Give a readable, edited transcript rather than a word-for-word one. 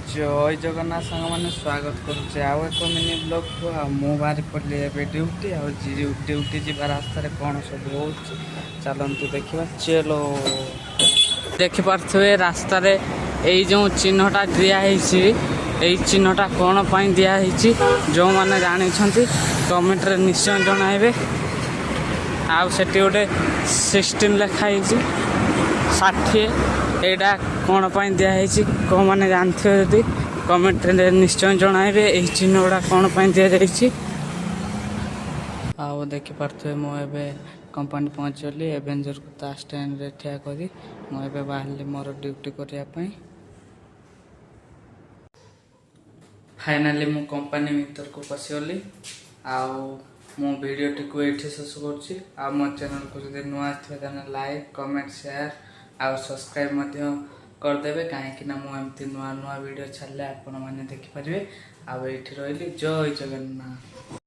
जय जगन्नाथ सांग मैंने स्वागत करुचे आउ एक मिनी ब्लॉग को मु बाहरी पड़े ए ड्यूटी ड्यूटी जी रास्तार कौन सब हो चलतु देखा चलो देखिपे रास्तार यही जो चिन्हटा दिखाई चिन्हटा कौन पर दिखाई जो मैंने जानी कमेंट रे निश्चय जनइबे आउे गोटे 16 लिखाई 60 एटा कौन पर दिखाई कौन मैंने जानते जदि कमेंट रे निश्चय जनइबे यही चिन्ह गुड़ा कौन पर दि जाइए। आउ देखिपे मुझे कंपनी पहुँचली एवेंजर को ता स्टैंड रे ठिया करी मुझे बाहर मोर ड्यूटी करने। फाइनाली मु कंपनी भीतर को पशिगली आउ मो वीडियोटी को ये शेष कर मो चैनल को जब नुआ थे लाइक कमेंट शेयर आउ सब्सक्राइब करदे कहीं मुझे नुआ नुआ वीडियो छाड़े आपण मैंने देखिपारे। आउ ये रही जय जगन्नाथ।